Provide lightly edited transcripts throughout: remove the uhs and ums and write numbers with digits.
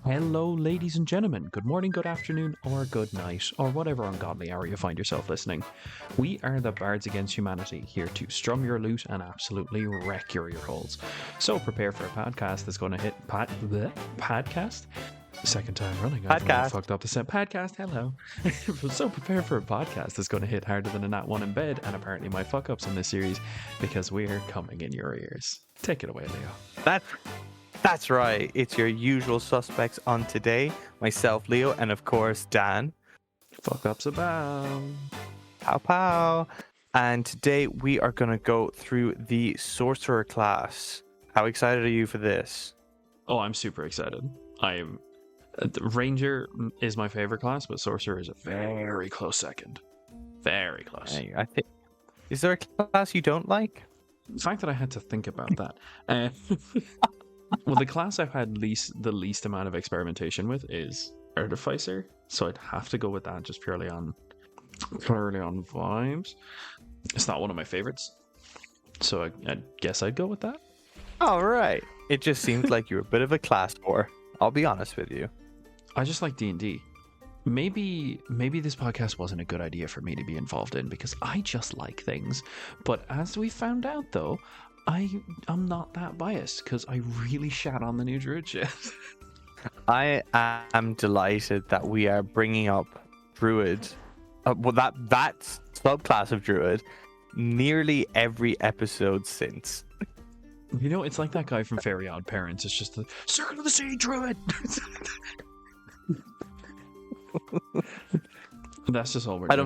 Hello, ladies and gentlemen. Good morning, good afternoon, or good night, or whatever ungodly hour you find yourself listening. We are the Bards Against Humanity, here to strum your lute and absolutely wreck your ear holes. So prepare for a podcast that's going to hit podcast. Second time running, I've really fucked up the set. Podcast, hello. So prepare for a podcast that's going to hit harder than a nat one in bed, and apparently my fuck ups in this series, because we're coming in your ears. Take it away, Leo. That's right. It's your usual suspects on today. Myself, Leo, and of course, Dan. Fuck ups abound. Pow pow. And today we are going to go through the Sorcerer class. How excited are you for this? Oh, I'm super excited. Ranger is my favorite class, but Sorcerer is a very close second. Very close. I think. Is there a class you don't like? The fact that I had to think about that. Well, the class I've had the least amount of experimentation with is Artificer, so I'd have to go with that just purely on vibes. It's not one of my favorites, so I guess I'd go with that. All right. It just seemed like you were a bit of a class war. I'll be honest with you. I just like D&D. Maybe this podcast wasn't a good idea for me to be involved in because I just like things. But as we found out, though, I'm not that biased because I really shat on the new druid shit. I am delighted that we are bringing up druid, that subclass of druid, nearly every episode since. You know, it's like that guy from Very Odd Parents. It's just the Circle of the Sea druid. That's just all we're doing. I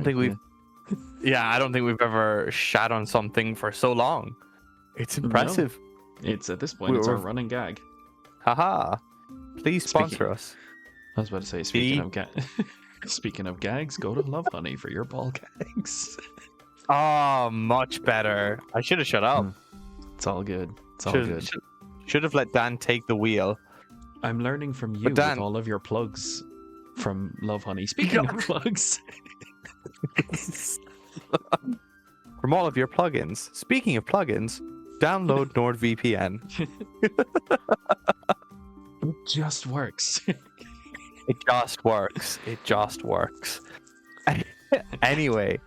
don't think we've ever shat on something for so long. It's impressive. No, it's at this point, it's our running gag. Haha. Please sponsor us. I was about to say, speaking of gags, go to Love Honey for your ball gags. Oh, much better. I should have shut up. It's all good. It's all good. Should have let Dan take the wheel. I'm learning from you with all of your plugs from Love Honey. Speaking of plugs. From all of your plugins. Speaking of plugins, download NordVPN. It just works. It just works. It just works. Anyway,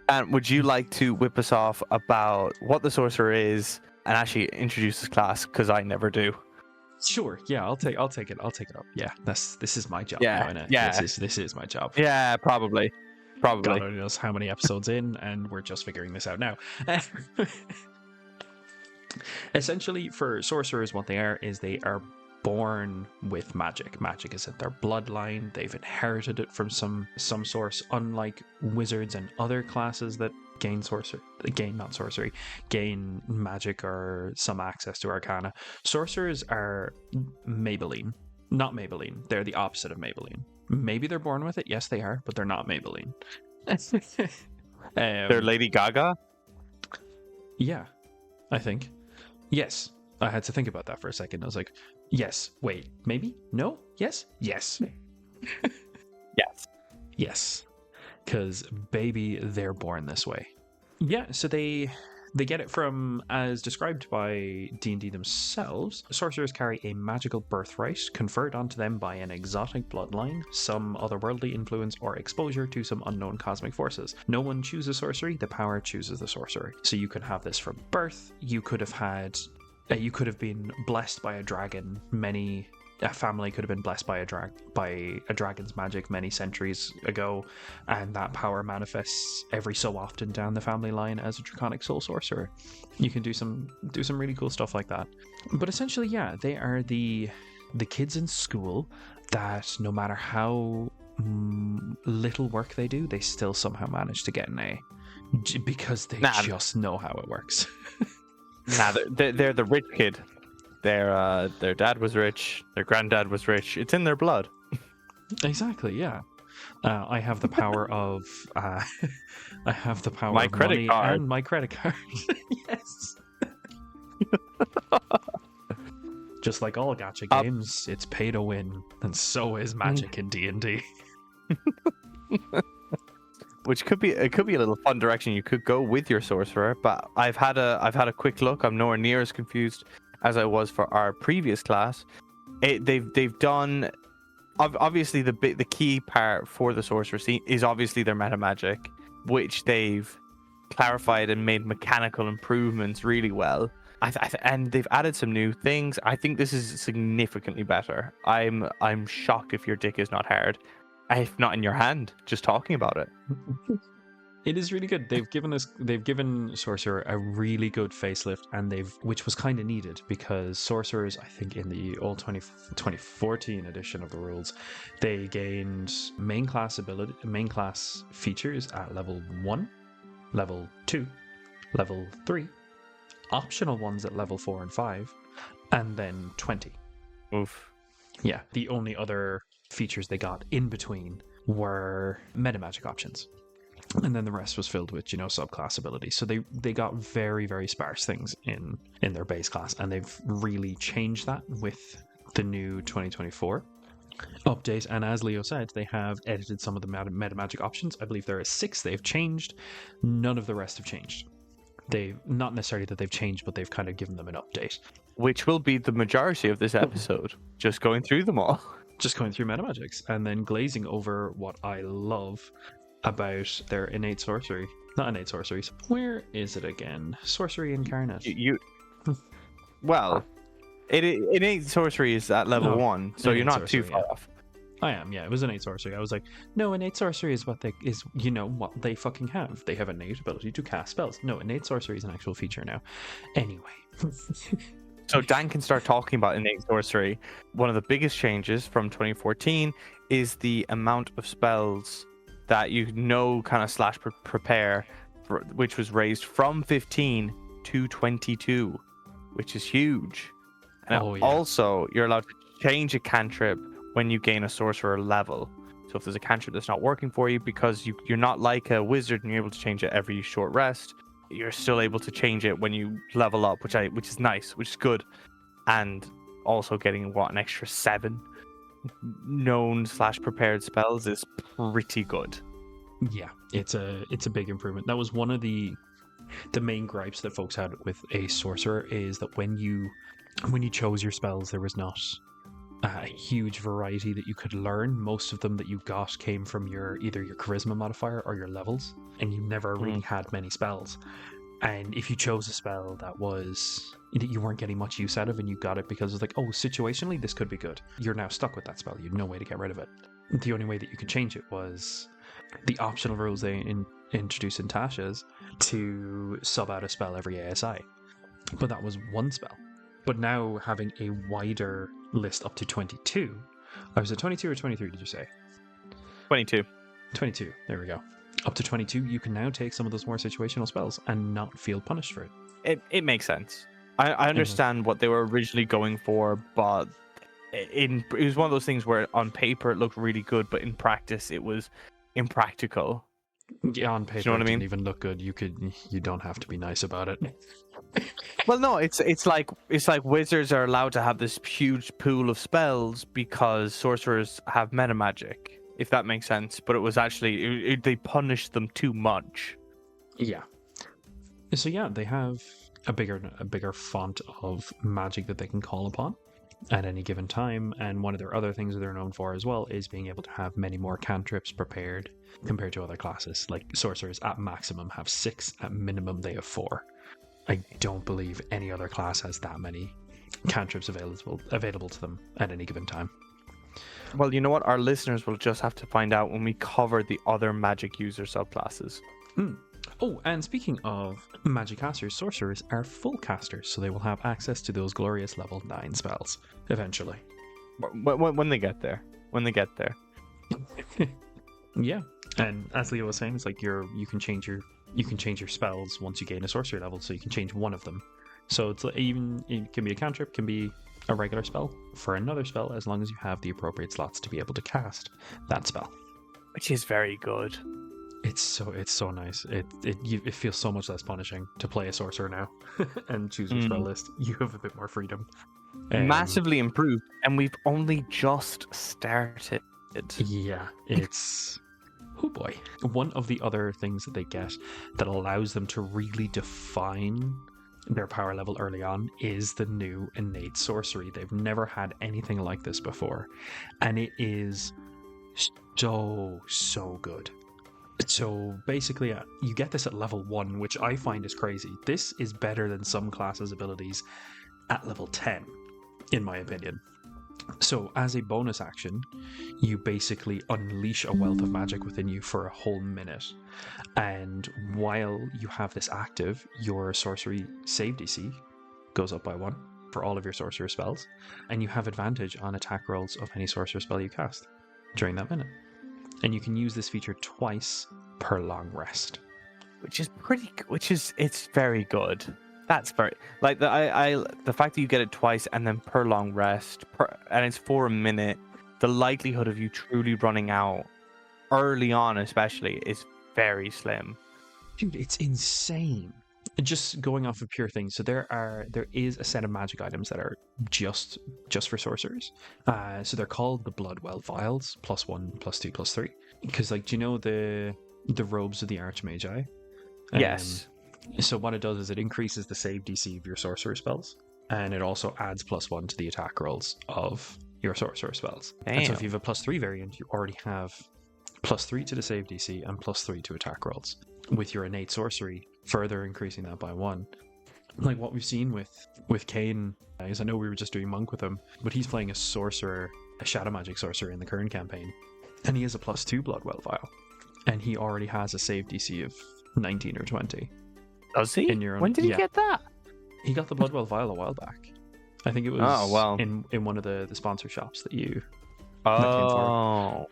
and would you like to whip us off about what the Sorcerer is and actually introduce this class? Because I never do. Sure. Yeah, I'll take it up. Yeah, this is my job. Yeah. Now, Yeah. This is my job. Yeah, probably. God only knows how many episodes in, and we're just figuring this out now. Essentially, for sorcerers, what they are is they are born with magic. Magic is in their bloodline. They've inherited it from some source, unlike wizards and other classes that gain magic or some access to arcana. Sorcerers are Maybelline. Not Maybelline. They're the opposite of Maybelline. Maybe they're born with it. Yes, they are, but they're not Maybelline. They're Lady Gaga? Yeah, I think. Yes. I had to think about that for a second. I was like, yes, wait, maybe? No? Yes? Yes. Yes. Because, baby, they're born this way. Yeah, so they get it from, as described by D&D themselves, sorcerers carry a magical birthright conferred onto them by an exotic bloodline, some otherworldly influence, or exposure to some unknown cosmic forces. No one chooses sorcery, the power chooses the sorcerer. So you can have this from birth. You could have been blessed by a dragon. A family could have been blessed by a dragon's magic many centuries ago, and that power manifests every so often down the family line as a draconic soul sorcerer. You can do some really cool stuff like that. But essentially, yeah, they are the kids in school that no matter how little work they do, they still somehow manage to get an A because they just know how it works. They're the rich kid. Their dad was rich. Their granddad was rich. It's in their blood. Exactly. Yeah. I have the power of. I have the power my of credit money card. and my credit card. Yes. Just like all gacha games, it's pay to win, and so is magic in D&D. Which could be a little fun direction you could go with your sorcerer, but I've had a quick look. I'm nowhere near as confused as I was for our previous class. They've done obviously the key part for the sorcerer scene is obviously their meta magic, which they've clarified and made mechanical improvements really well. And they've added some new things. I think this is significantly better. I'm shocked if your dick is not hard, if not in your hand, just talking about it. It is really good. They've given Sorcerer a really good facelift, and which was kind of needed, because Sorcerers, I think in the old 2014 edition of the rules, they gained main class features at level 1, level 2, level 3, optional ones at level 4 and 5, and then 20. Oof. Yeah, the only other features they got in between were meta magic options. And then the rest was filled with, subclass abilities. So they got very, very sparse things in their base class, and they've really changed that with the new 2024 update. And as Leo said, they have edited some of the meta magic options. I believe there are 6 they've changed. None of the rest have changed. Not necessarily that they've changed, but they've kind of given them an update. Which will be the majority of this episode, just going through them all. Just going through meta magics and then glazing over what I love about their innate sorcery. Not innate sorceries. Where is it again? Sorcery incarnate. Well, innate sorcery is at level 1, so you're not too far off. I am, yeah. It was innate sorcery. I was like, no, innate sorcery is what they fucking have. They have innate ability to cast spells. No, innate sorcery is an actual feature now. Anyway. So Dan can start talking about innate sorcery. One of the biggest changes from 2014 is the amount of spells that kind of / prepare, which was raised from 15 to 22, which is huge. And also, you're allowed to change a cantrip when you gain a sorcerer level. So if there's a cantrip that's not working for you, because you're not like a wizard and you're able to change it every short rest, you're still able to change it when you level up, which is nice, which is good. And also getting an extra 7 known / prepared spells is pretty good. Yeah, it's a big improvement. That was one of the main gripes that folks had with a sorcerer, is that when you chose your spells, there was not a huge variety that you could learn. Most of them that you got came from either your charisma modifier or your levels, and you never really had many spells. And if you chose a spell that you weren't getting much use out of, and you got it because it's like, oh, situationally this could be good, you're now stuck with that spell. You had no way to get rid of it. The only way that you could change it was the optional rules they introduced in Tasha's to sub out a spell every ASI. But that was one spell. But now having a wider list up to 22. Was it 22 or 23, did you say? 22. 22, there we go. Up to 22, you can now take some of those more situational spells and not feel punished for it. It makes sense. I understand what they were originally going for, but it was one of those things where on paper it looked really good, but in practice it was impractical. Yeah, on paper, it didn't even look good. You don't have to be nice about it. Well, no, it's like wizards are allowed to have this huge pool of spells because sorcerers have meta magic, if that makes sense. But it was actually they punished them too much. Yeah. So yeah, they have a bigger font of magic that they can call upon at any given time, and one of their other things that they're known for as well is being able to have many more cantrips prepared compared to other classes. Like sorcerers at maximum have 6, at minimum they have 4. I don't believe any other class has that many cantrips available to them at any given time. Well, you know what? Our listeners will just have to find out when we cover the other magic user subclasses. Oh, and speaking of magic casters, sorcerers are full casters, so they will have access to those glorious level 9 spells eventually. When they get there. Yeah, and as Leo was saying, it's like you can change your spells once you gain a sorcery level, so you can change one of them. So it can be a cantrip, can be a regular spell for another spell, as long as you have the appropriate slots to be able to cast that spell. Which is very good. It's so nice. It feels so much less punishing to play a sorcerer now and choose your spell list. You have a bit more freedom. Massively improved, and we've only just started. Yeah, it's... Oh boy. One of the other things that they get that allows them to really define their power level early on is the new innate sorcery. They've never had anything like this before, and it is so good. So basically, you get this at level 1, which I find is crazy. This is better than some classes' abilities at level 10, in my opinion. So as a bonus action, you basically unleash a wealth of magic within you for a whole minute. And while you have this active, your sorcery save DC goes up by 1 for all of your sorcerer spells, and you have advantage on attack rolls of any sorcerer spell you cast during that minute. And you can use this feature twice per long rest, it's very good. That's very like the fact that you get it twice and then per long rest and it's for a minute. The likelihood of you truly running out early on, especially, is very slim. Dude, it's insane. Just going off of pure things, so there is a set of magic items that are just for sorcerers. So they're called the Bloodwell Vials, +1, +2, +3. Because, like, do you know the robes of the Archmagi? Yes. So what it does is it increases the save DC of your sorcerer spells, and it also adds +1 to the attack rolls of your sorcerer spells. Damn. And so if you have a +3 variant, you already have +3 to the save DC and +3 to attack rolls. With your innate sorcery, further increasing that by 1. Like what we've seen with Kane, is I know we were just doing Monk with him, but he's playing a sorcerer, a shadow magic sorcerer in the current campaign, and he has a +2 Bloodwell Vial, and he already has a save DC of 19 or 20. Does he? When did he get that? He got the Bloodwell Vial a while back. I think it was in one of the sponsor shops that you that came for.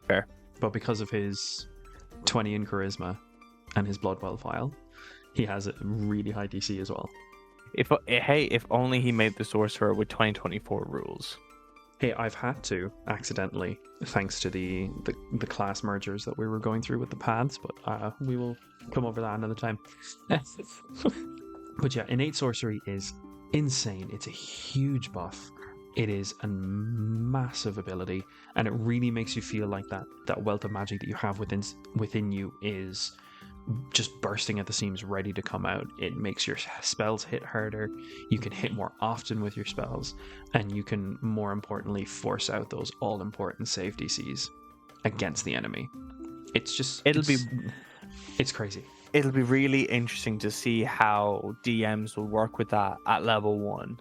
Fair. But because of his 20 in charisma and his Bloodwell Vial, he has a really high DC as well. If only he made the sorcerer with 2024 rules. Hey, I've had to accidentally, thanks to the class mergers that we were going through with the paths, but we will come over that another time. But yeah, innate sorcery is insane. It's a huge buff. It is a massive ability, and it really makes you feel like that wealth of magic that you have within you is just bursting at the seams, ready to come out. It makes your spells hit harder. You can hit more often with your spells, and you can, more importantly, force out those all-important save DCs against the enemy. It's crazy. It'll be really interesting to see how DMs will work with that at level 1,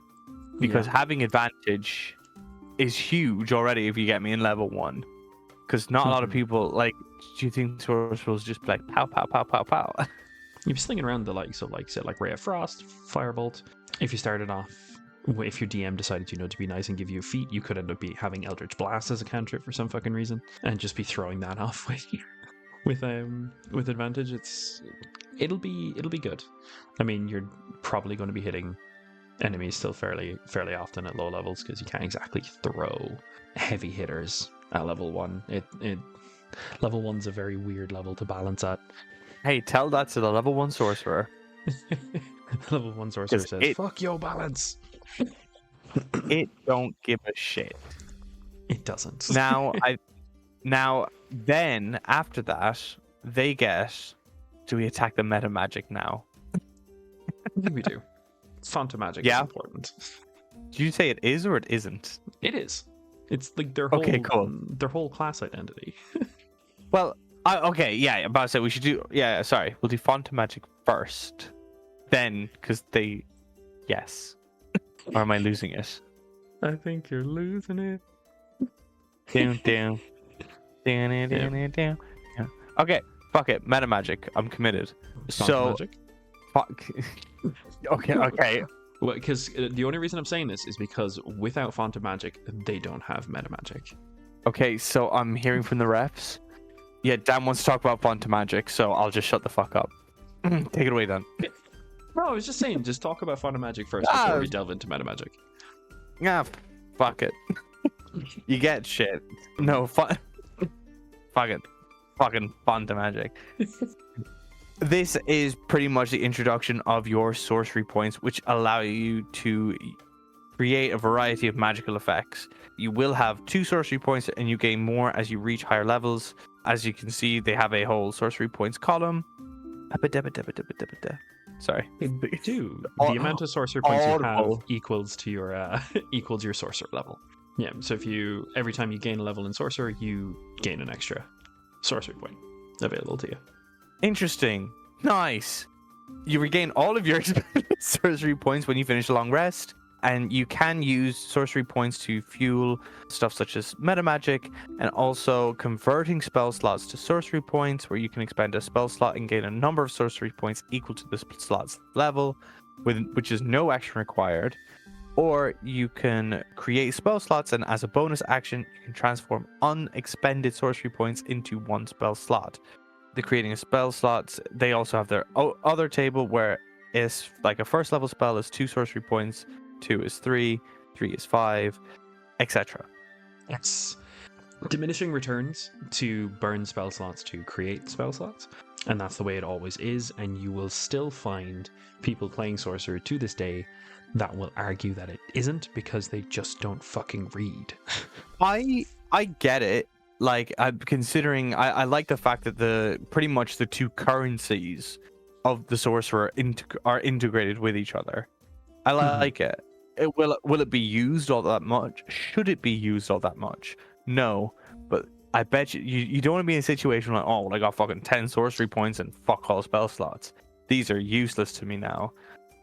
because having advantage is huge already if you get me in level 1. Because not a lot of people, like, do you think sorcerers just be like pow pow pow pow pow? You're slinging around the likes of, like, say, like Ray of Frost, Firebolt. If you started off, if your DM decided to be nice and give you a feat, you could end up having Eldritch Blast as a cantrip for some fucking reason, and just be throwing that off with advantage. It'll be good. I mean, you're probably going to be hitting enemies still fairly often at low levels, because you can't exactly throw heavy hitters at level 1. Level 1's a very weird level to balance at. Hey, tell that to the level 1 sorcerer. Level 1 sorcerer says, "Fuck your balance." It don't give a shit. It doesn't. Then after that, they get. Do we attack the meta magic now? I think we do. Font of magic is important. Do you say it is or it isn't? It is. It's like their whole class identity. Well, I'm about to say we should do. Yeah, sorry, we'll do font of magic first, then because they. Yes. Or am I losing it? I think you're losing it. Down. Yeah. Okay, fuck it. Meta magic. I'm committed. Magic? Fuck. Okay. Well, because the only reason I'm saying this is because without Font of Magic, they don't have meta magic. Okay, so I'm hearing from the refs. Yeah, Dan wants to talk about Font of Magic, so I'll just shut the fuck up. Take it away, Dan. No, I was just saying, just talk about Font of Magic first before we delve into meta magic. Yeah, fuck it. You get shit. No, fuck it. Fucking Font of Magic. This is pretty much the introduction of your sorcery points, which allow you to create a variety of magical effects. You will have 2 sorcery points, and you gain more as you reach higher levels. As you can see, they have a whole sorcery points column. Sorry. They do. Au- The amount of sorcery points you have audible. equals to your equals your sorcerer level. Yeah. So if you every time you gain a level in sorcerer, you gain an extra sorcery point available to you. Interesting. Nice. You regain all of your expended sorcery points when you finish a long rest, and you can use sorcery points to fuel stuff such as meta magic, and also converting spell slots to sorcery points, where you can expend a spell slot and gain a number of sorcery points equal to the slot's level, which is no action required. Or you can create spell slots, and as a bonus action, you can transform unexpended sorcery points into one spell slot. The creating a spell slots, they also have their other table where is like a first level spell is 2 sorcery points, 2 is 3, 3 is 5, etc. It's diminishing returns to burn spell slots to create spell slots, and that's the way it always is. And you will still find people playing sorcerer to this day that will argue that it isn't because they just don't fucking read. I get it. Like, I'm considering, I like the fact that pretty much the two currencies of the sorcerer are integrated with each other. I like it. Will it be used all that much? Should it be used all that much? No, but I bet you don't want to be in a situation like, oh, well, I got fucking 10 sorcery points and fuck all spell slots. These are useless to me now.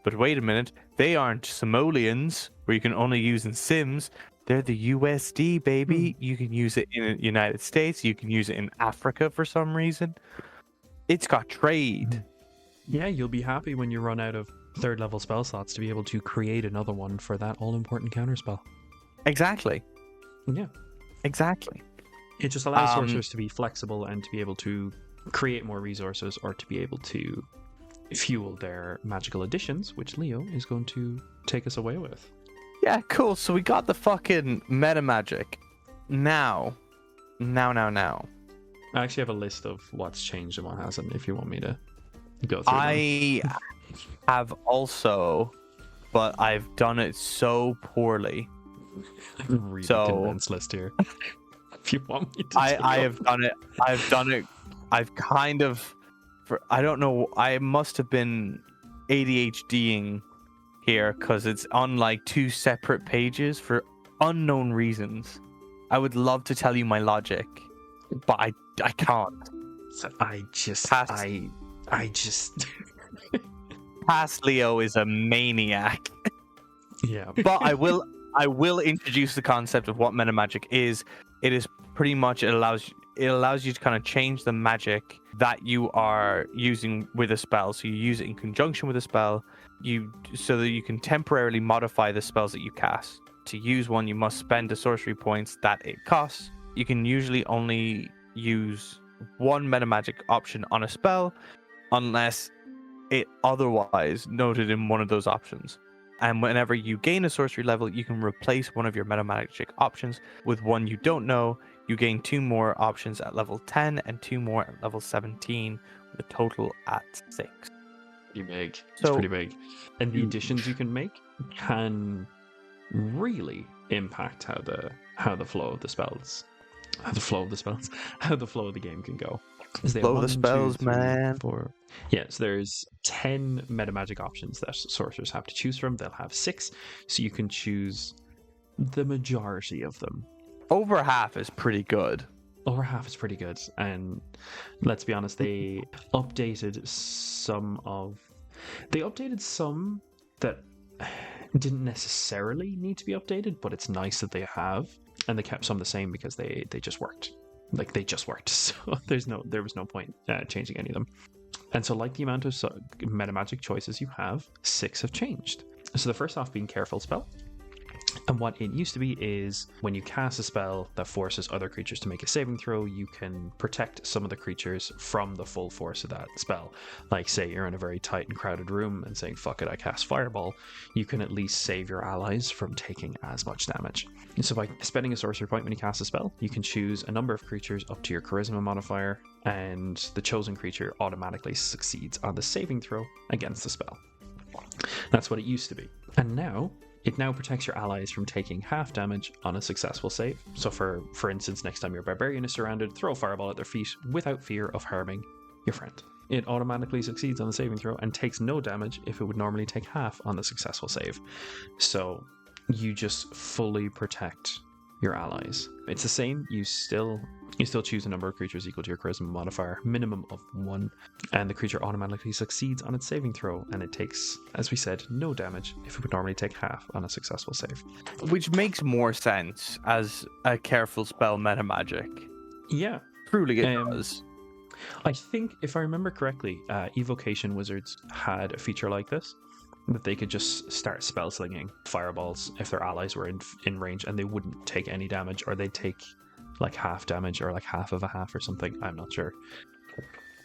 But wait a minute, they aren't simoleons where you can only use in Sims. They're the USD, baby. You can use it in the United States. You can use it in Africa for some reason. It's got trade. Yeah, you'll be happy when you run out of third level spell slots to be able to create another one for that all important counterspell. Exactly. Yeah. Exactly. It just allows sorcerers to be flexible and to be able to create more resources, or to be able to fuel their magical additions, which Leo is going to take us away with. Yeah, cool. So we got the fucking meta magic. Now. I actually have a list of what's changed and what hasn't, if you want me to go through I have also, but I've done it so poorly. them. Really So- condensed list here. If you want me to I have done it. I've kind of, I don't know. I must have been ADHDing here because it's on like 2 separate pages for unknown reasons. I would love to tell you my logic, but I can't. I just Past Leo is a maniac. yeah. But I will introduce the concept of what meta magic is. It is pretty much it allows you to kind of change the magic that you are using with a spell. So you use it in conjunction with a spell, so that you can temporarily modify the spells that you cast. To use one, you must spend the sorcery points that it costs. You can usually only use one meta magic option on a spell, unless it otherwise noted in one of those options. And whenever you gain a sorcery level, you can replace one of your meta magic options with one you don't know. You gain 2 more options at level 10 and 2 more at level 17, with a total at 6. Pretty big. It's So- pretty big. And the additions you can make can really impact how the flow of the spells, how the flow of the game can go. Is there Flow of the 1, 2, spells, 3, man. 4? Yeah, so there's 10 meta magic options that sorcerers have to choose from. They'll have 6, so you can choose the majority of them. Over half is pretty good. Over half is pretty good, and let's be honest, they updated some that didn't necessarily need to be updated, but it's nice that they have, and they kept some the same because they just worked. Like, they just worked, so there was no point changing any of them. And so, like the amount of meta magic choices you have, 6 have changed. So the first off being Careful Spell. And what it used to be is when you cast a spell that forces other creatures to make a saving throw, you can protect some of the creatures from the full force of that spell. Like, say you're in a very tight and crowded room and saying, fuck it, I cast Fireball, you can at least save your allies from taking as much damage. And so by spending a sorcery point when you cast a spell, you can choose a number of creatures up to your charisma modifier, and the chosen creature automatically succeeds on the saving throw against the spell. That's what it used to be. And now it protects your allies from taking half damage on a successful save. So for instance, next time your barbarian is surrounded, throw a fireball at their feet without fear of harming your friend. It automatically succeeds on the saving throw and takes no damage if it would normally take half on the successful save. So you just fully protect your allies. It's the same. You still choose a number of creatures equal to your charisma modifier, minimum of 1, and the creature automatically succeeds on its saving throw, and it takes, as we said, no damage if it would normally take half on a successful save. Which makes more sense as a careful spell meta magic. Yeah. Truly it does. I think, if I remember correctly, Evocation Wizards had a feature like this, that they could just start spell slinging fireballs if their allies were in range, and they wouldn't take any damage, or they'd take like half damage, or like half of a half or something. I'm not sure.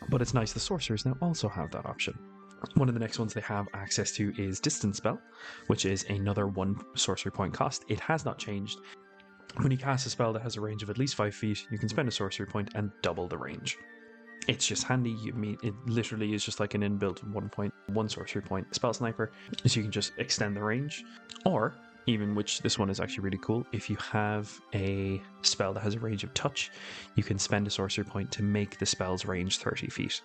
But it's nice the sorcerers now also have that option. One of the next ones they have access to is Distance Spell, which is another 1 sorcery point cost. It has not changed. When you cast a spell that has a range of at least 5 feet, you can spend a sorcery point and double the range. It's just handy. It literally is just like an inbuilt 1.1 sorcery point spell sniper, so you can just extend the range. Or even, which this one is actually really cool, if you have a spell that has a range of touch, you can spend a sorcery point to make the spell's range 30 feet.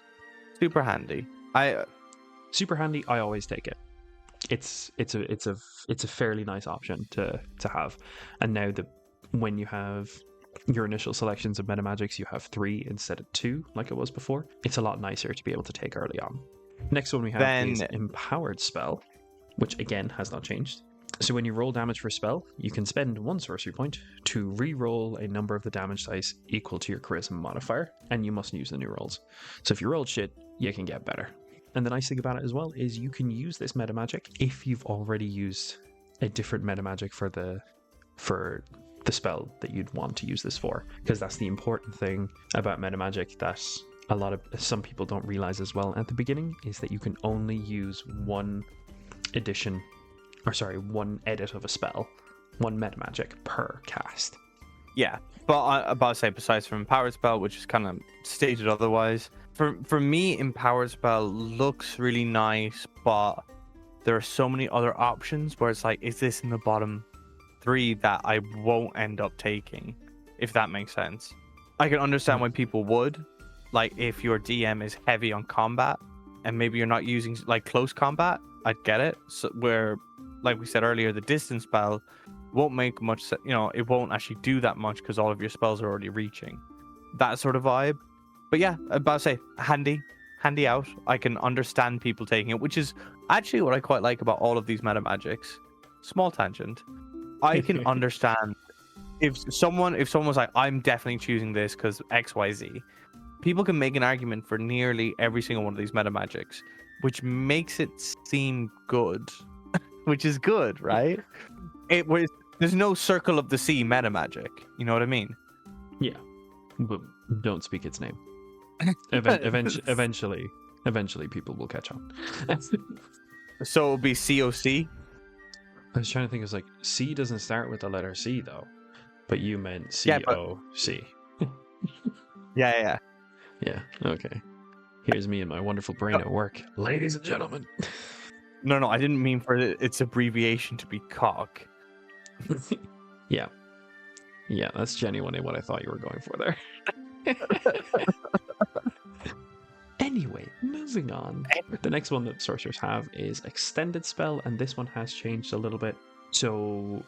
Super handy. Super handy. I always take it. It's a fairly nice option to have. And now when you have your initial selections of meta magics, you have 3 instead of 2 like it was before. It's a lot nicer to be able to take early on. Next one we have is Empowered Spell, which again has not changed. So when you roll damage for a spell, you can spend 1 sorcery point to re-roll a number of the damage dice equal to your charisma modifier, and you mustn't use the new rolls. So if you rolled shit, you can get better. And the nice thing about it as well is you can use this meta magic if you've already used a different meta magic for the spell that you'd want to use this for, because that's the important thing about meta magic that some people don't realize as well at the beginning, is that you can only use one edit of a spell, 1 meta magic per cast. Yeah, but I'm about to say, besides from Empowered Spell, which is kind of stated otherwise, for me, Empowered Spell looks really nice, but there are so many other options where it's like, is this in the bottom 3 that I won't end up taking, if that makes sense? I can understand why people would, like if your DM is heavy on combat and maybe you're not using like close combat, I'd get it. So where, like we said earlier, the distance spell won't make much sense, it won't actually do that much because all of your spells are already reaching, that sort of vibe. But yeah, about to say, handy out. I can understand people taking it, which is actually what I quite like about all of these meta magics. Small tangent. I can understand if someone was like, I'm definitely choosing this because XYZ. People can make an argument for nearly every single one of these meta magics, which makes it seem good, which is good, right? There's no Circle of the Sea meta magic. You know what I mean? Yeah, but don't speak its name. Eventually, people will catch on. So it'll be COC. I was trying to think. It was like C doesn't start with the letter C though, but you meant COC. Yeah. Yeah. Okay. Here's me and my wonderful brain at work, ladies and gentlemen. No, I didn't mean for its abbreviation to be cock. Yeah, that's genuinely what I thought you were going for there. Anyway, moving on. The next one that sorcerers have is Extended Spell, and this one has changed a little bit. So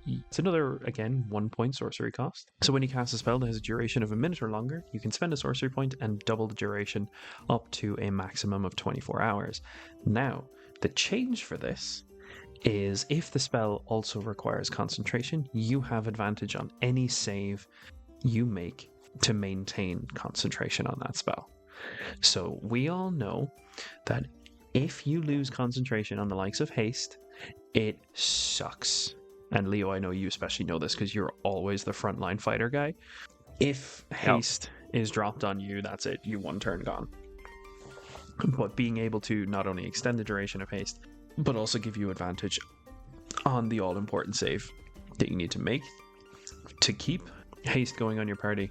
it's another, again, 1 point sorcery cost. So when you cast a spell that has a duration of a minute or longer, you can spend a sorcery point and double the duration up to a maximum of 24 hours. Now, the change for this is if the spell also requires concentration, you have advantage on any save you make to maintain concentration on that spell. So we all know that if you lose concentration on the likes of haste, it sucks. And Leo, I know you especially know this because you're always the frontline fighter guy. If haste is dropped on you, that's it. You 1 turn gone. But being able to not only extend the duration of haste, but also give you advantage on the all-important save that you need to make to keep haste going on your party,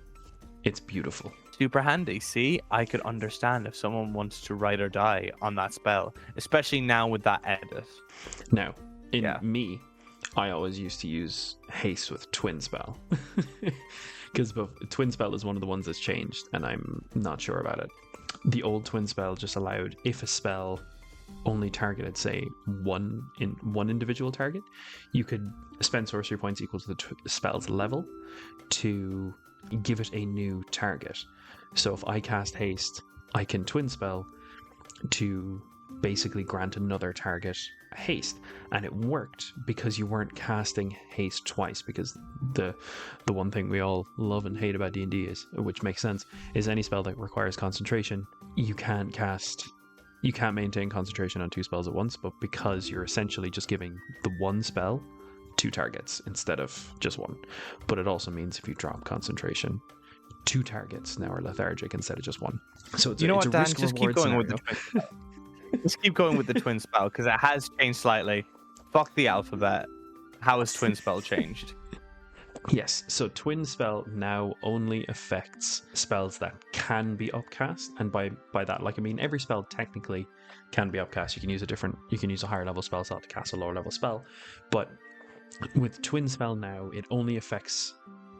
it's beautiful. Super handy. See, I could understand if someone wants to ride or die on that spell, especially now with that edit. Now, me, I always used to use haste with Twin Spell. Because Twin Spell is one of the ones that's changed, and I'm not sure about it. The old twin spell just allowed, if a spell only targeted, say, one individual target, you could spend sorcery points equal to the spell's level to give it a new target. So if I cast haste, I can twin spell to basically grant another target haste, and it worked because you weren't casting haste twice. Because the one thing we all love and hate about D&D is, which makes sense, is any spell that requires concentration, you can't maintain concentration on two spells at once, but because you're essentially just giving the one spell two targets instead of just one. But it also means if you drop concentration, two targets now are lethargic instead of just one. So it's, what, a Dan? risk Just keep going with the twin spell. Just keep going with the twin spell, because it has changed slightly. Fuck the alphabet. How has twin spell changed? Yes, so twin spell now only affects spells that can be upcast, and by that, like, I mean, every spell technically can be upcast. You can use a higher level spell slot to cast a lower level spell, but with twin spell now, it only affects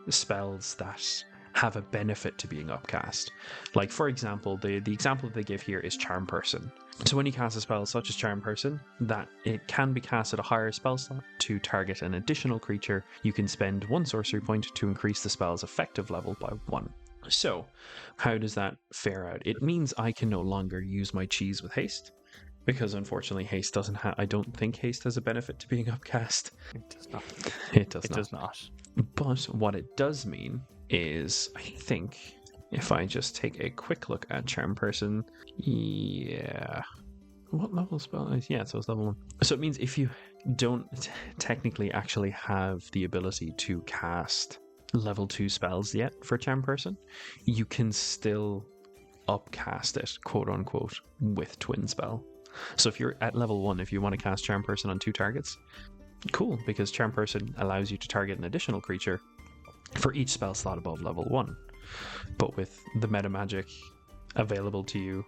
spells that have a benefit to being upcast. Like, for example, the example that they give here is Charm Person. So when you cast a spell such as Charm Person, that it can be cast at a higher spell slot to target an additional creature, you can spend one sorcery point to increase the spell's effective level by 1. So, how does that fare out? It means I can no longer use my cheese with haste, because unfortunately haste doesn't have, I don't think haste has a benefit to being upcast. It does not. It does not. But what it does mean is, I think, if I just take a quick look at Charm Person, yeah, what level spell is? Yeah, so it's level 1. So it means if you don't technically actually have the ability to cast level 2 spells yet for Charm Person, you can still upcast it, quote unquote, with Twin Spell. So if you're at level 1, if you want to cast Charm Person on 2 targets, cool, because Charm Person allows you to target an additional creature for each spell slot above level 1. But with the meta magic available to you,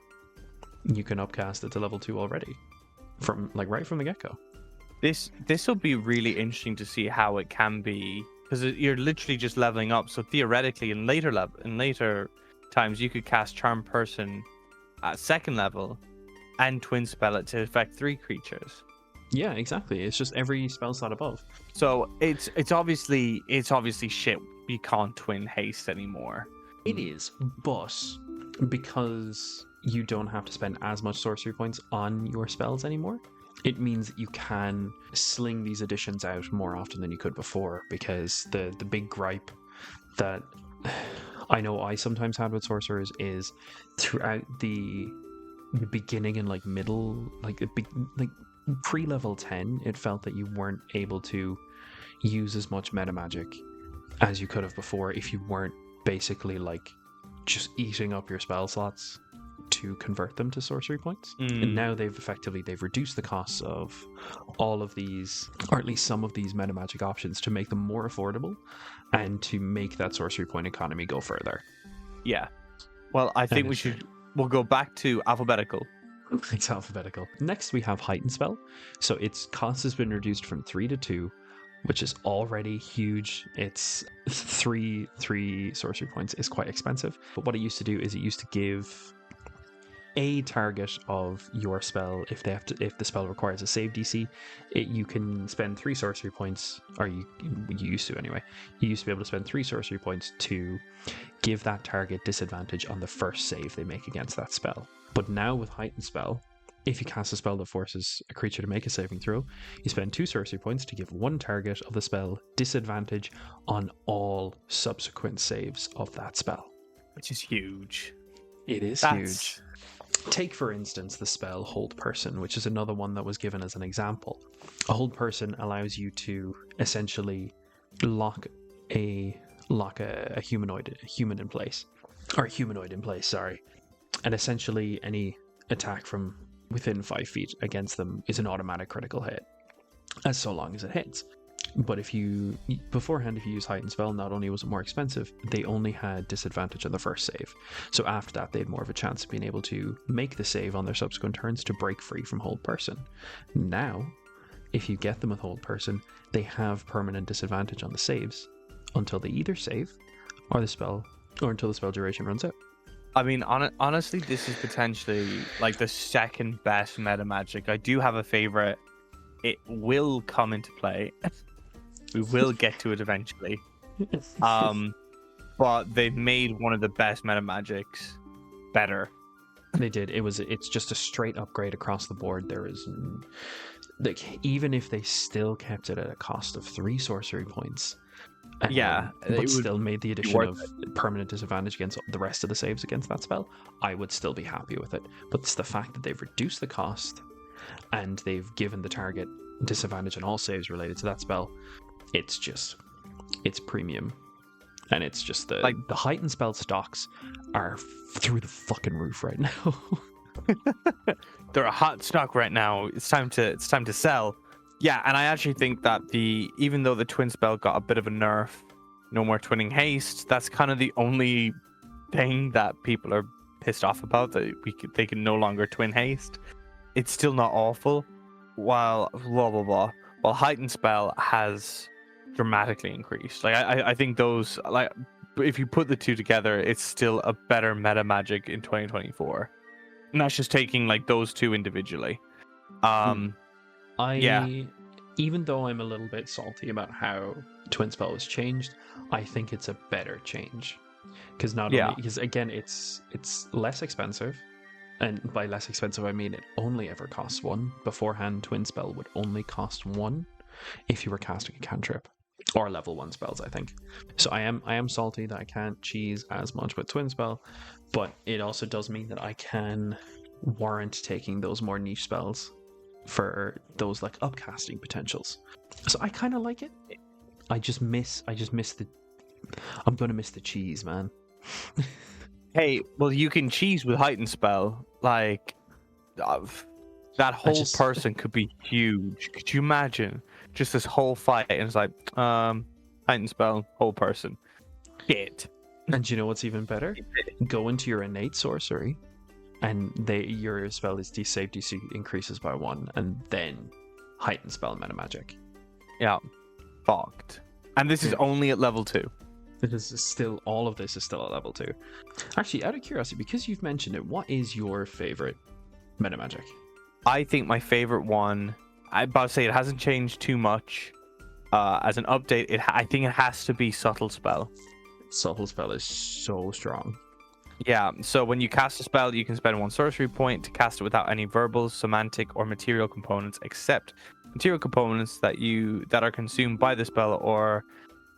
you can upcast it to level 2 already, from right from the get-go. This will be really interesting to see how it can be, because you're literally just leveling up. So theoretically, in later times, you could cast Charm Person at 2nd level and twin spell it to affect 3 creatures. Yeah, exactly. It's just every spell slot above. So it's obviously shit. You can't twin haste anymore. It is, but because you don't have to spend as much sorcery points on your spells anymore, it means that you can sling these additions out more often than you could before. Because the big gripe that I know I sometimes had with sorcerers is throughout the beginning and middle, pre-level 10, it felt that you weren't able to use as much meta magic as you could have before if you weren't basically just eating up your spell slots to convert them to sorcery points. And now they've reduced the costs of all of these, or at least some of these meta magic options, to make them more affordable and to make that sorcery point economy go further. Yeah. Well, I think we'll go back to alphabetical. It's alphabetical. Next we have Heightened Spell. So its cost has been reduced from 3 to 2, which is already huge. It's 3 sorcery points is quite expensive. But what it used to do is it used to give a target of your spell, if the spell requires a save DC, you can spend 3 sorcery points, or you used to anyway. You used to be able to spend 3 sorcery points to give that target disadvantage on the first save they make against that spell. But now with Heightened Spell, if you cast a spell that forces a creature to make a saving throw, you spend 2 sorcery points to give one target of the spell disadvantage on all subsequent saves of that spell. Which is huge. It is huge. Take, for instance, the spell Hold Person, which is another one that was given as an example. A Hold Person allows you to essentially lock a human in place. And essentially any attack from within 5 feet against them is an automatic critical hit, as so long as it hits. But if you use Heightened Spell, not only was it more expensive, they only had disadvantage on the first save. So after that, they had more of a chance of being able to make the save on their subsequent turns to break free from Hold Person. Now, if you get them with Hold Person, they have permanent disadvantage on the saves until they either save or until the spell duration runs out. I mean, honestly, this is potentially like the second best meta magic. I do have a favorite. It will come into play. We will get to it eventually. But they made one of the best meta magics better. They did. It's just a straight upgrade across the board. There is, like, even if they still kept it at a cost of 3 sorcery points, but still made the addition of permanent disadvantage against the rest of the saves against that spell, I would still be happy with it. But it's the fact that they've reduced the cost and they've given the target disadvantage on all saves related to that spell. It's premium. And it's just the heightened spell stocks are through the fucking roof right now. They're a hot stock right now. It's time to sell. Yeah, and I actually think that even though the twin spell got a bit of a nerf, no more twinning haste, that's kind of the only thing that people are pissed off about, that they can no longer twin haste. It's still not awful. While blah blah blah. While heightened spell has dramatically increased. Like I think those, like, if you put the two together, it's still a better meta magic in 2024. And that's just taking like those two individually. Even though I'm a little bit salty about how Twin Spell was changed, I think it's a better change. Because again, it's less expensive. And by less expensive, I mean it only ever costs 1. Beforehand, Twin Spell would only cost 1 if you were casting a cantrip. Or level 1 spells, I think. So I am salty that I can't cheese as much with Twin Spell, but it also does mean that I can warrant taking those more niche spells for those like upcasting potentials. So I kind of like it. I'm gonna miss the cheese, man. Hey, well, you can cheese with heightened spell. Like, that whole person could be huge. Could you imagine just this whole fight and it's like, heightened spell, whole person. Shit. And you know what's even better? Go into your innate sorcery, and your spell is save DC increases by 1, and then heightened spell meta magic. Yeah, fucked. And this is only at level 2. All of this is still at level 2. Actually, out of curiosity, because you've mentioned it, what is your favorite meta magic? I think my favorite one, I'm about to say it hasn't changed too much. As an update, I think it has to be Subtle Spell. Subtle Spell is so strong. Yeah, so when you cast a spell, you can spend 1 sorcery point to cast it without any verbal, semantic, or material components, except material components that are consumed by the spell or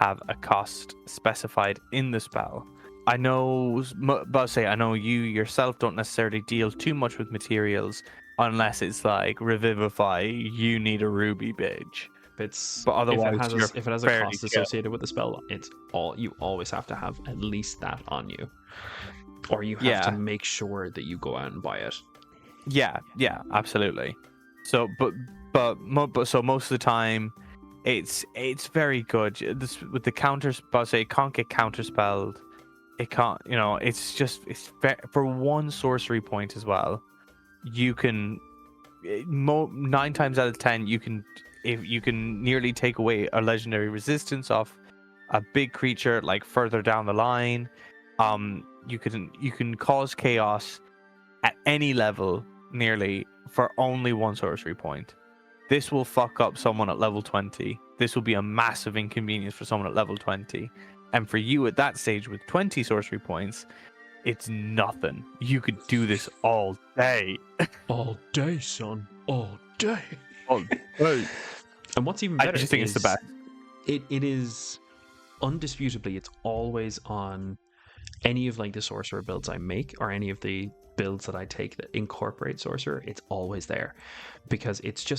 have a cost specified in the spell. I know you yourself don't necessarily deal too much with materials unless it's like Revivify, you need a ruby bitch. But otherwise, if it has a cost associated with the spell, you always have to have at least that on you, or you have to make sure that you go out and buy it. Yeah, absolutely. So, so most of the time, it's very good. With the counters, it can't get counterspelled. It can't, it's for 1 sorcery point as well. You can 9 times out of 10, if you can nearly take away a legendary resistance off a big creature like further down the line. You can cause chaos at any level nearly for only 1 sorcery point. This will fuck up someone at level 20. This will be a massive inconvenience for someone at level 20. And for you at that stage with 20 sorcery points, it's nothing. You could do this all day. All day, son. All day. All day. And what's even better, I just think it's the best. It is undisputably, it's always on any of like the sorcerer builds I make, or any of the builds that I take that incorporate sorcerer. It's always there because it's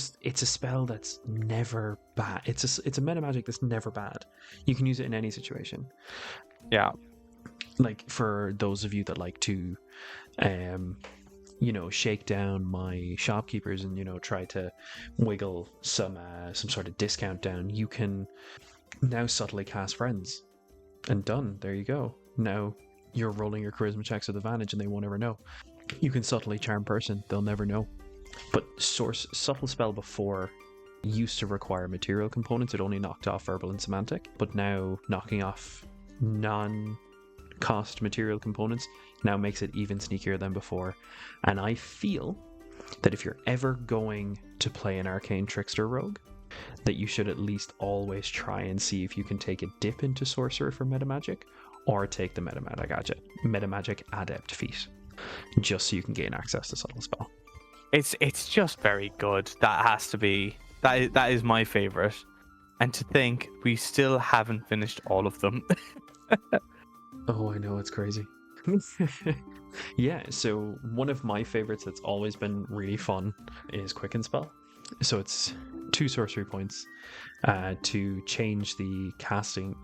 a spell that's never bad. It's a meta magic that's never bad. You can use it in any situation. Yeah, like for those of you that like to shake down my shopkeepers and try to wiggle some sort of discount down, you can now subtly cast friends, and done. There you go. Now you're rolling your charisma checks with advantage and they won't ever know. You can subtly charm person, they'll never know. But subtle spell before used to require material components. It only knocked off verbal and semantic, but now knocking off cost material components now makes it even sneakier than before. And I feel that if you're ever going to play an arcane trickster rogue, that you should at least always try and see if you can take a dip into sorcerer for metamagic, or take the metamagic adept feat, just so you can gain access to subtle spell. It's just very good. That has to be that is my favorite. And to think we still haven't finished all of them. Oh, I know, it's crazy. Yeah, so one of my favorites that's always been really fun is Quicken Spell. So it's 2 sorcery points to change the casting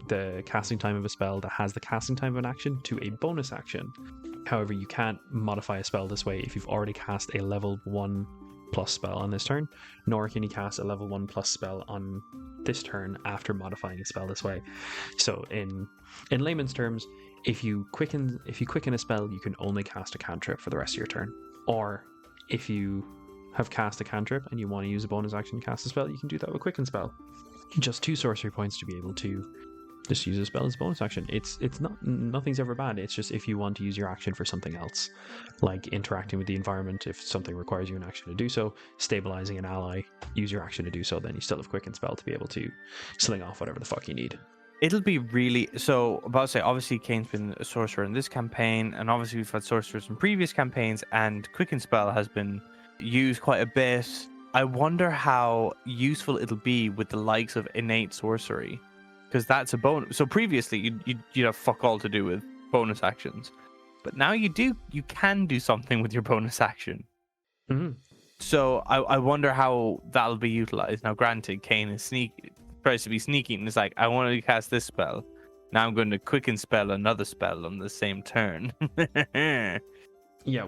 time of a spell that has the casting time of an action to a bonus action. However, you can't modify a spell this way if you've already cast a level 1 plus spell on this turn, nor can you cast a level 1 plus spell on this turn after modifying a spell this way. So in layman's terms, if you quicken a spell, you can only cast a cantrip for the rest of your turn. Or if you have cast a cantrip and you want to use a bonus action to cast a spell, you can do that with Quicken Spell. Just 2 sorcery points to be able to just use a spell as a bonus action. It's nothing's ever bad. It's just if you want to use your action for something else, like interacting with the environment, if something requires you an action to do so, stabilizing an ally, use your action to do so, then you still have Quicken Spell to be able to sling off whatever the fuck you need. It'll be really so. About to say, obviously, Kane's been a sorcerer in this campaign, and obviously we've had sorcerers in previous campaigns, and Quicken Spell has been used quite a bit. I wonder how useful it'll be with the likes of innate sorcery, because that's a bonus. So previously, you'd have fuck all to do with bonus actions, but now you can do something with your bonus action. Mm-hmm. So I wonder how that'll be utilized. Now, granted, Kane is tries to be sneaky, and it's like, I want to cast this spell. Now I'm going to Quicken Spell another spell on the same turn. Yeah,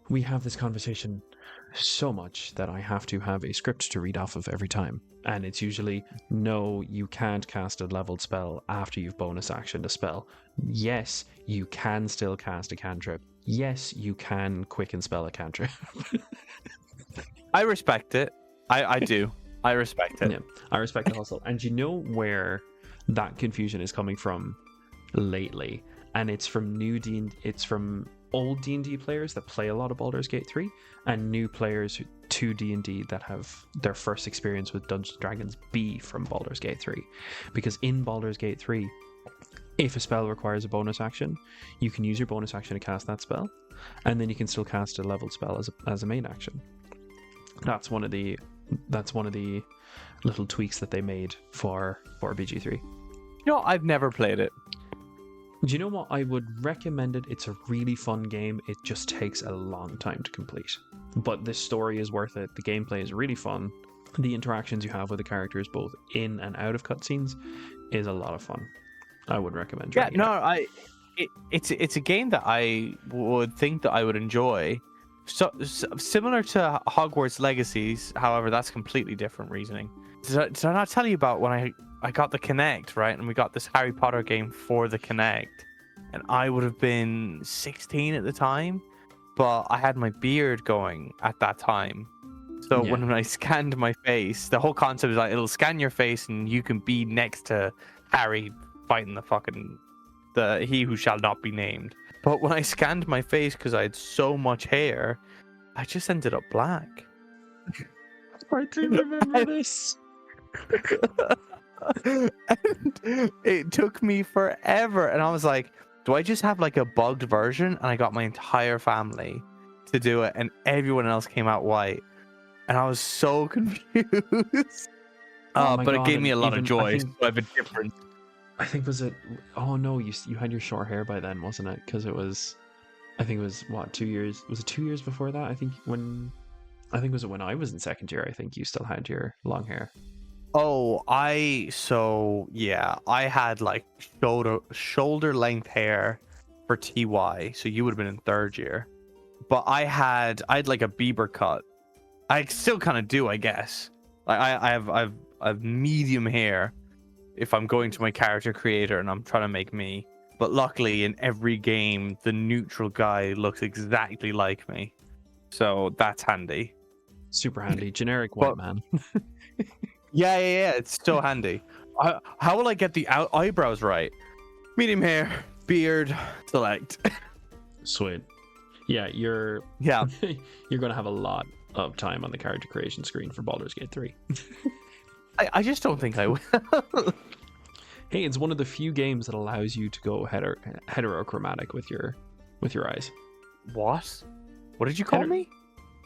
we have this conversation so much that I have to have a script to read off of every time. And it's usually, no, you can't cast a leveled spell after you've bonus actioned a spell. Yes, you can still cast a cantrip. Yes, you can Quicken Spell a cantrip. I respect it. I do. I respect it. Yeah, I respect the hustle. And you know where that confusion is coming from lately? And it's from old D&D players that play a lot of Baldur's Gate 3, and new players to D&D that have their first experience with Dungeons & Dragons be from Baldur's Gate 3. Because in Baldur's Gate 3, if a spell requires a bonus action, you can use your bonus action to cast that spell, and then you can still cast a leveled spell as a main action. That's one of the little tweaks that they made for BG3. You know, I've never played it. Do you know what? I would recommend it. It's a really fun game. It just takes a long time to complete. But the story is worth it. The gameplay is really fun. The interactions you have with the characters, both in and out of cutscenes, is a lot of fun. I would recommend trying it. It's a game that I would think that I would enjoy. So similar to Hogwarts Legacies, however, that's completely different reasoning. Did I not tell you about when I got the Kinect, right? And we got this Harry Potter game for the Kinect. And I would have been 16 at the time, but I had my beard going at that time. So when I scanned my face, the whole concept is like, it'll scan your face and you can be next to Harry fighting the he who shall not be named. But when I scanned my face, because I had so much hair, I just ended up black. I do remember this. And it took me forever. And I was like, do I just have like a bugged version? And I got my entire family to do it, and everyone else came out white. And I was so confused. But it gave me a lot of joy. So I have a different... I think was it. Oh no, you had your short hair by then, wasn't it? Because it was, I think it was what, 2 years? Was it 2 years before that? I think was it when I was in second year. I think you still had your long hair. Oh, I had like shoulder length hair for TY, so you would have been in third year. But I had like a Bieber cut. I still kind of do, I guess. Like I have medium hair if I'm going to my character creator and I'm trying to make me. But luckily, in every game, the neutral guy looks exactly like me, so that's handy. Super handy, generic white man. Yeah, it's so handy. How will I get the eyebrows right? Medium hair, beard, select. Sweet. Yeah, you're Yeah. you're gonna have a lot of time on the character creation screen for Baldur's Gate 3. I just don't think I will. Hey, it's one of the few games that allows you to go heterochromatic with your eyes. What? What did you call me?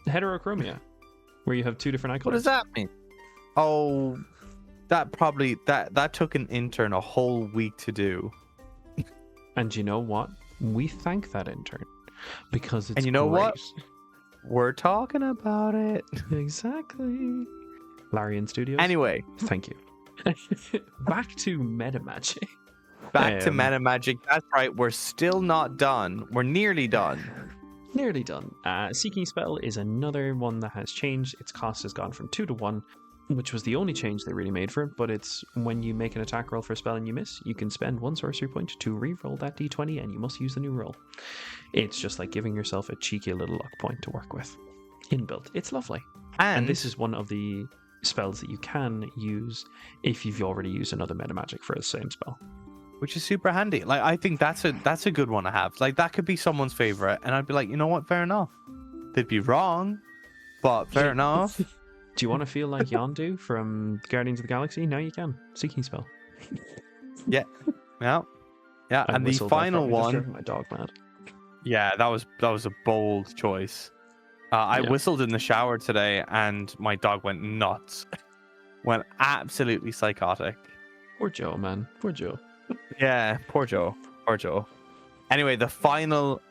Heterochromia, where you have two different eye What colors. does that mean? Oh, that took an intern a whole week to do. And you know what? We thank that intern because it's And you know great. what? We're talking about it. Exactly. Larian Studios. Anyway, Thank you. Back to meta magic. back to meta magic. That's right. We're still not done. We're nearly done. Nearly done. Seeking Spell is another one that has changed. Its cost has gone from 2 to 1, which was the only change they really made for it, but it's when you make an attack roll for a spell and you miss, you can spend 1 sorcery point to re-roll that d20 and you must use the new roll. It's just like giving yourself a cheeky little luck point to work with. Inbuilt. It's lovely. And this is one of the spells that you can use if you've already used another meta magic for the same spell. Which is super handy. Like, I think that's a good one to have. Like, that could be someone's favorite, and I'd be like, you know what? Fair enough. They'd be wrong, but fair enough. Do you want to feel like Yondu from Guardians of the Galaxy? Now you can. Seeking Spell. Yeah. And the whistled, final I probably just one. drove my dog mad. Yeah, that was a bold choice. I Yeah. whistled in the shower today, and my dog went nuts. Went absolutely psychotic. Poor Joe, man. Poor Joe. Yeah, poor Joe. Poor Joe. Anyway, the final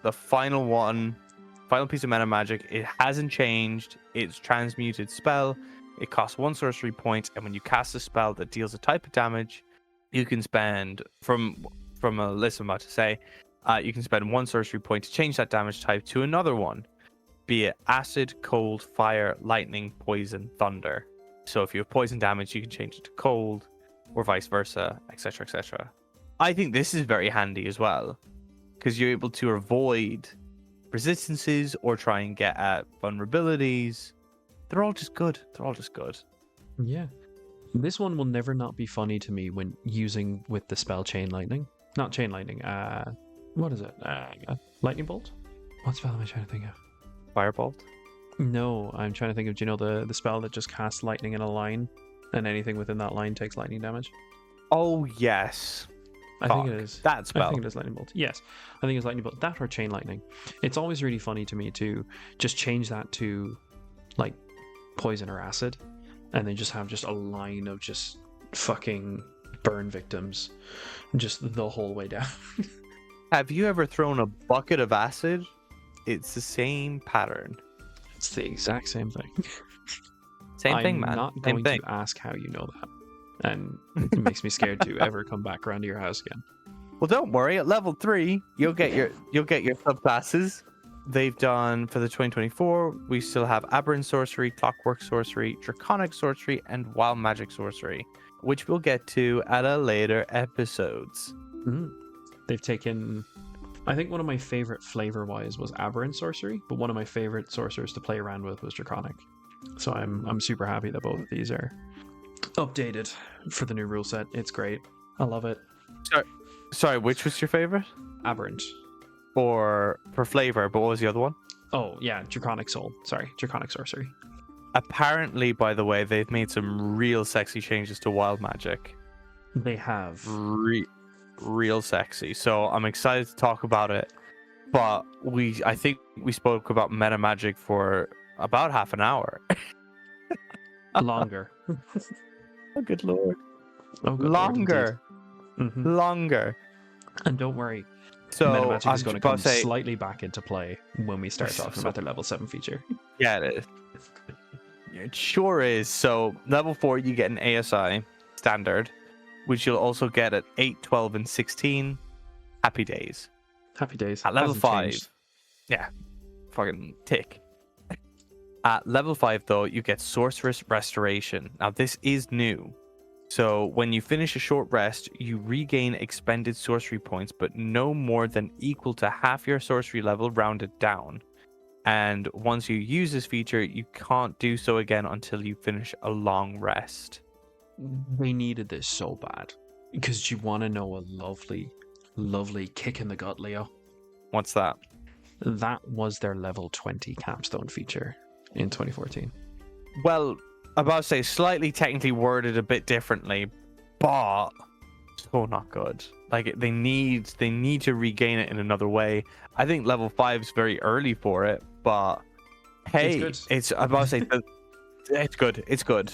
piece of meta magic, it hasn't changed. It's transmuted spell. It costs 1 sorcery point, and when you cast a spell that deals a type of damage, you can spend from a list I'm about to say, you can spend 1 sorcery point to change that damage type to another one, be it acid, cold, fire, lightning, poison, thunder. So if you have poison damage, you can change it to cold, or vice versa, etc., etc. I think this is very handy as well, because you're able to avoid resistances or try and get at vulnerabilities. They're all just good. Yeah. This one will never not be funny to me when using with the spell Chain Lightning. Not Chain Lightning. What is it? Lightning Bolt? What spell am I trying to think of? Firebolt. No, I'm trying to think of, do you know the spell that just casts lightning in a line and anything within that line takes lightning damage? Oh, yes. I think it is. That spell. I think it is Lightning Bolt. Yes, I think it's Lightning Bolt. That or Chain Lightning. It's always really funny to me to just change that to like poison or acid, and then just have just a line of just fucking burn victims just the whole way down. Have you ever thrown a bucket of acid? It's the same pattern. It's the exact same thing. Same thing, man. I'm not going to ask how you know that. And it makes me scared to ever come back around to your house again. Well, don't worry. At level 3, you'll get your subclasses. They've done for the 2024. We still have Aberrant Sorcery, Clockwork Sorcery, Draconic Sorcery, and Wild Magic Sorcery, which we'll get to at a later episodes. Mm-hmm. They've taken, I think one of my favorite flavor-wise was Aberrant Sorcery, but one of my favorite sorcerers to play around with was Draconic. So I'm super happy that both of these are updated for the new rule set. It's great. I love it. Sorry, which was your favorite? Aberrant. Or for flavor, but what was the other one? Oh, yeah, Draconic Soul. Sorry, Draconic Sorcery. Apparently, by the way, they've made some real sexy changes to Wild Magic. They have. Real sexy. So I'm excited to talk about it. But I think we spoke about meta magic for about half an hour. Longer. Oh, good lord. Oh, good Longer. Lord, mm-hmm. Longer. And don't worry. So Meta magic is I'm going to come slightly back into play when we start talking about their level 7 feature. Yeah, it is. It sure is. So level 4, you get an ASI standard, which you'll also get at 8, 12, and 16. Happy days. Happy days. At level Hasn't 5. changed. Yeah. Fucking tick. At level 5, though, you get Sorceress Restoration. Now, this is new. So, when you finish a short rest, you regain expended sorcery points, but no more than equal to half your sorcery level rounded down. And once you use this feature, you can't do so again until you finish a long rest. They needed this so bad. Because you want to know a lovely lovely kick in the gut, Leo. What's that? That was their level 20 capstone feature in 2014. Well, I'm about to say slightly technically worded a bit differently, but so not good. Like they need to regain it in another way. I think level 5 is very early for it, but hey, it's I'm about to say it's good. It's good.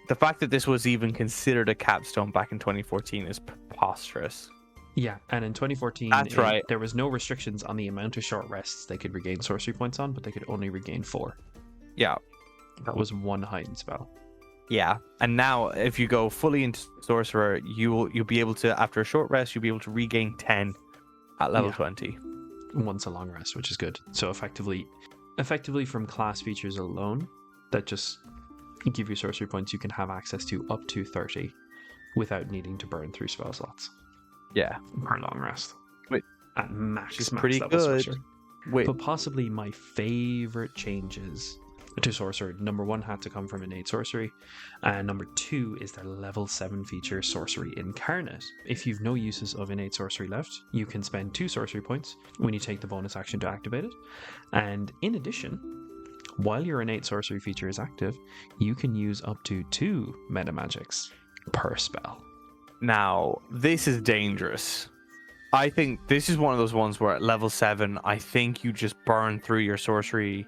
The fact that this was even considered a capstone back in 2014 is preposterous. Yeah, and in 2014, that's right. There was no restrictions on the amount of short rests they could regain sorcery points on, but they could only regain 4. Yeah. That was 1 heightened spell. Yeah, and now if you go fully into Sorcerer, you'll be able to, after a short rest, you'll be able to regain 10 at level 20. Once a long rest, which is good. So effectively from class features alone, that just give you sorcery points, you can have access to up to 30 without needing to burn through spell slots. Yeah. Per long rest. Wait. At max. Which is pretty good. Wait. But possibly my favorite changes to Sorcerer. Number 1 had to come from innate sorcery, and number 2 is their level 7 feature, Sorcery Incarnate. If you've no uses of innate sorcery left, you can spend 2 sorcery points when you take the bonus action to activate it, and in addition, while your innate sorcery feature is active, you can use up to 2 meta magics per spell. Now, this is dangerous. I think this is one of those ones where at level 7, I think you just burn through your sorcery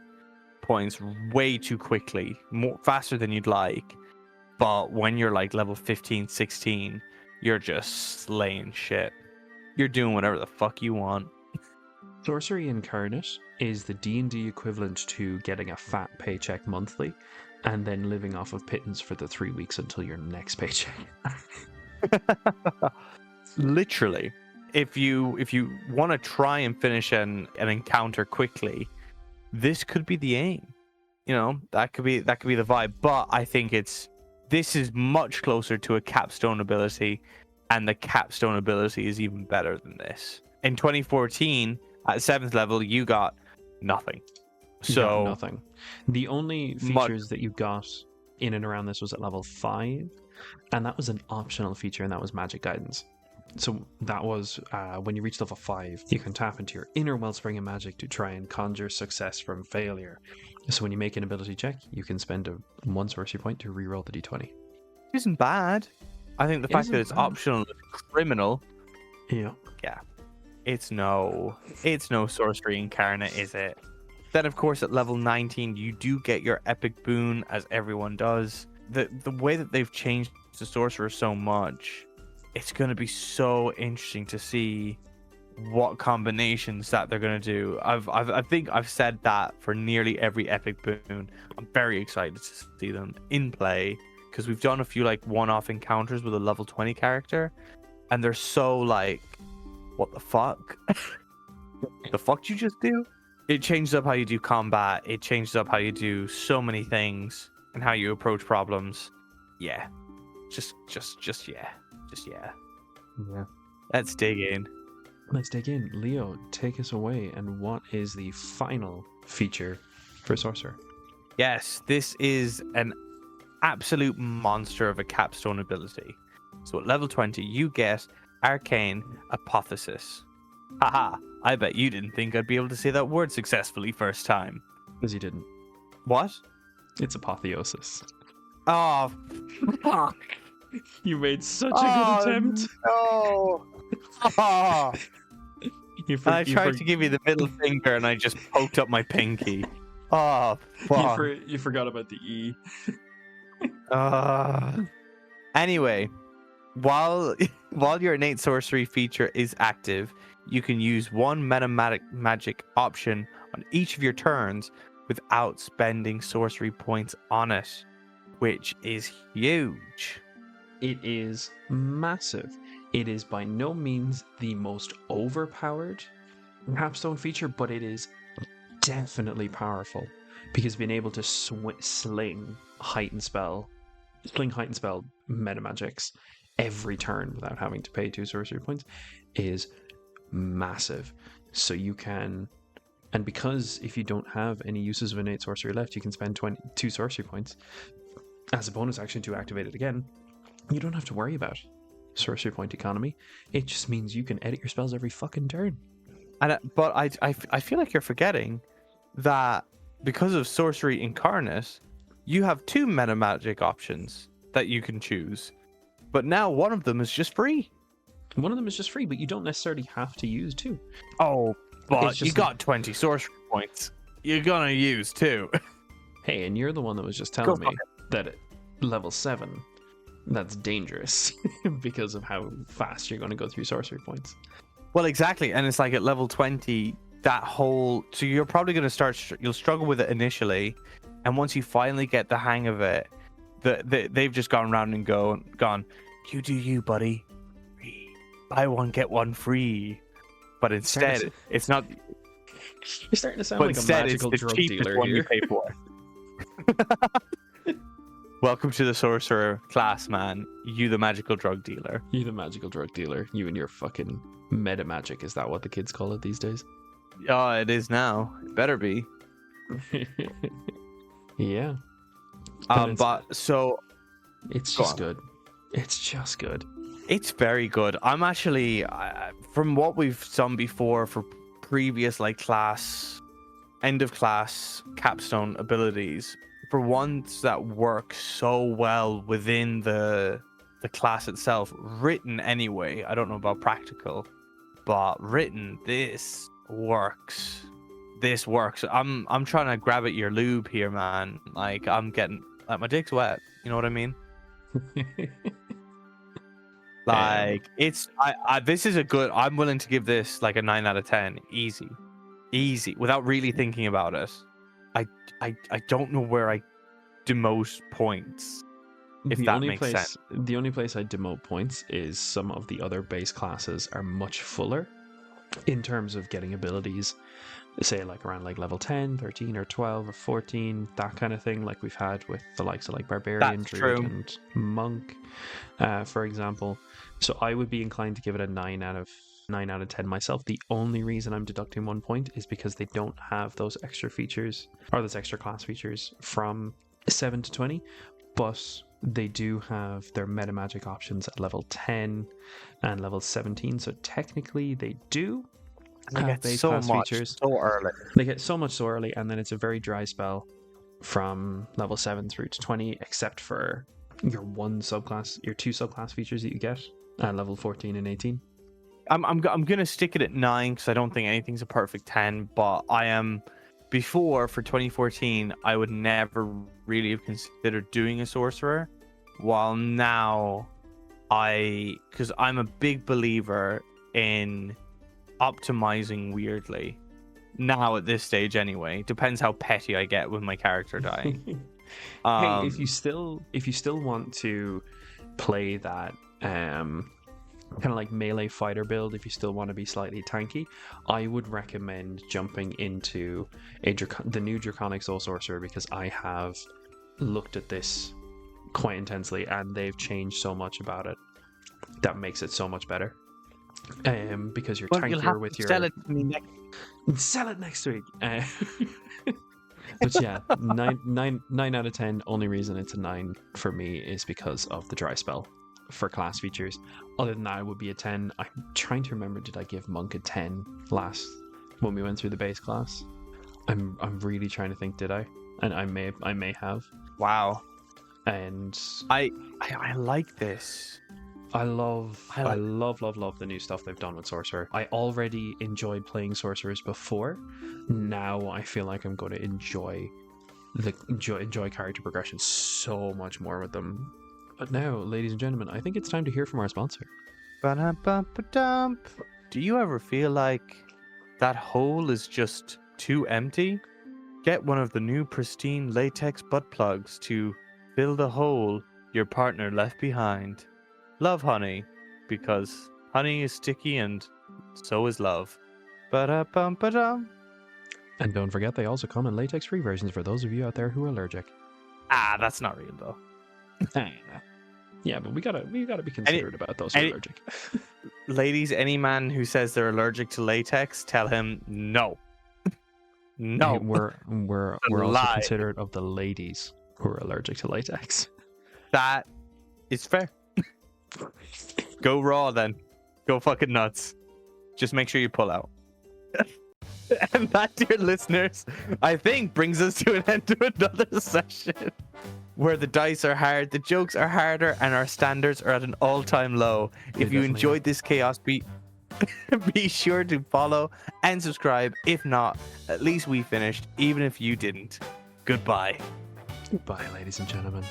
points way too quickly, faster than you'd like. But when you're like level 15, 16, you're just slaying shit. You're doing whatever the fuck you want. Sorcery Incarnate is the D&D equivalent to getting a fat paycheck monthly and then living off of pittance for the 3 weeks until your next paycheck. Literally. If you want to try and finish an encounter quickly, this could be the aim. You know, that could be the vibe. But I think this is much closer to a capstone ability, and the capstone ability is even better than this. In 2014, at 7th level, you got nothing. So nothing. The only features that you got in and around this was at level 5, and that was an optional feature, and that was magic guidance. So that was when you reach level 5, you can tap into your inner wellspring of magic to try and conjure success from failure. So when you make an ability check, you can spend 1 sorcery point to reroll the d20. Isn't bad. I think the fact that it's optional is criminal. Yeah. Yeah. It's no Sorcery Incarnate, is it? Then of course at level 19 you do get your epic boon, as everyone does. The way that they've changed the Sorcerer so much, it's going to be so interesting to see what combinations that they're going to do. I think I've said that for nearly every epic boon. I'm very excited to see them in play, because we've done a few like one-off encounters with a level 20 character, and they're so like, what the fuck? The fuck did you just do? It changes up how you do combat. It changes up how you do so many things and how you approach problems. Yeah. Just yeah. Yeah. Let's dig in. Leo, take us away. And what is the final feature for Sorcerer? Yes, this is an absolute monster of a capstone ability. So at level 20, you get Arcane Apotheosis. Haha, I bet you didn't think I'd be able to say that word successfully first time. Because you didn't. What? It's apotheosis. Oh, fuck. You made such a good attempt. No. Oh. I tried to give you the middle finger and I just poked up my pinky. Oh, fuck. You forgot about the E. Anyway, while your innate sorcery feature is active, you can use 1 meta magic option on each of your turns without spending sorcery points on it, which is huge. It is massive. It is by no means the most overpowered capstone feature, but it is definitely powerful, because being able to sling heightened spell meta magics every turn without having to pay 2 sorcery points is massive. So you can, and because if you don't have any uses of innate sorcery left, you can spend 2 sorcery points as a bonus action to activate it again. You don't have to worry about sorcery point economy. It just means you can edit your spells every fucking turn. But I feel like you're forgetting that because of Sorcery Incarnate, you have 2 meta magic options that you can choose. But now one of them is just free. One of them is just free, but you don't necessarily have to use 2. Oh, but just you got 20 sorcery points. You're gonna use 2. Hey, and you're the one that was just telling me that at level 7, that's dangerous because of how fast you're going to go through sorcery points. Well, exactly. And it's like at level 20, that whole... So you're probably going to start... You'll struggle with it initially. And once you finally get the hang of it, they've just gone around and gone, you do you, buddy. Buy one, get one free. But instead, it's not... You're starting to sound like a magical drug dealer one here. you pay for. Welcome to the sorcerer class, man. You the magical drug dealer. You the magical drug dealer. You and your fucking meta magic. Is that what the kids call it these days? Oh, it is now. It better be. Yeah. But so it's just good. It's just good. It's very good. I'm actually, from what we've done before for previous like class, end of class capstone abilities, for ones that work so well within the class itself, written anyway. I don't know about practical, but written, this works. This works. I'm trying to grab at your lube here, man. Like I'm getting, like my dick's wet. You know what I mean? Like it's this is a good. I'm willing to give this like a 9 out of 10, easy, without really thinking about it. I don't know where I demote points, if that makes sense. The only place I demote points is some of the other base classes are much fuller in terms of getting abilities. Say like around like level 10, 13, or 12, or 14, that kind of thing, like we've had with the likes of like Barbarian, Druid, and Monk, for example. So I would be inclined to give it a 9 out of 10 myself. The only reason I'm deducting 1 point is because they don't have those extra features, or those extra class features from 7 to 20, but they do have their meta magic options at level 10 and level 17. So technically they do. They get so much features so early. They get so much so early, and then it's a very dry spell from level 7 through to 20, except for your two subclass features that you get at level 14 and 18. I'm gonna stick it at 9 because I don't think anything's a perfect 10. But I am, before for 2014, I would never really have considered doing a sorcerer. While now, because I'm a big believer in optimizing weirdly now at this stage anyway. Depends how petty I get with my character dying. Hey, if you still want to play that kind of like melee fighter build, if you still want to be slightly tanky, I would recommend jumping into the new Draconic Soul Sorcerer, because I have looked at this quite intensely and they've changed so much about it that makes it so much better. Because you're tankier with your... Sell it to me next week. But yeah, 9 out of 10. Only reason it's a 9 for me is because of the dry spell for class features. Other than that, it would be a 10. I'm trying to remember, did I give Monk a 10 last when we went through the base class? I'm really trying to think, did I? And I may have. Wow. And I like this. I love the new stuff they've done with Sorcerer. I already enjoyed playing Sorcerers before. Now I feel like I'm going to enjoy character progression so much more with them. But now, ladies and gentlemen, I think it's time to hear from our sponsor. Do you ever feel like that hole is just too empty? Get one of the new pristine latex butt plugs to fill the hole your partner left behind. Love honey, because honey is sticky and so is love. Ba-da-bum-ba-dum. And don't forget, they also come in latex-free versions for those of you out there who are allergic. That's not real though. Yeah, but we gotta be considerate about those who are allergic. Ladies, any man who says they're allergic to latex, tell him no. No. We're also considerate of the ladies who are allergic to latex. That is fair. Go raw then. Go fucking nuts. Just make sure you pull out. And that, dear listeners, I think brings us to an end to another session where the dice are hard, the jokes are harder, and our standards are at an all-time low. If you enjoyed this chaos, be sure to follow and subscribe. If not, at least we finished, even if you didn't. Goodbye. Goodbye, ladies and gentlemen.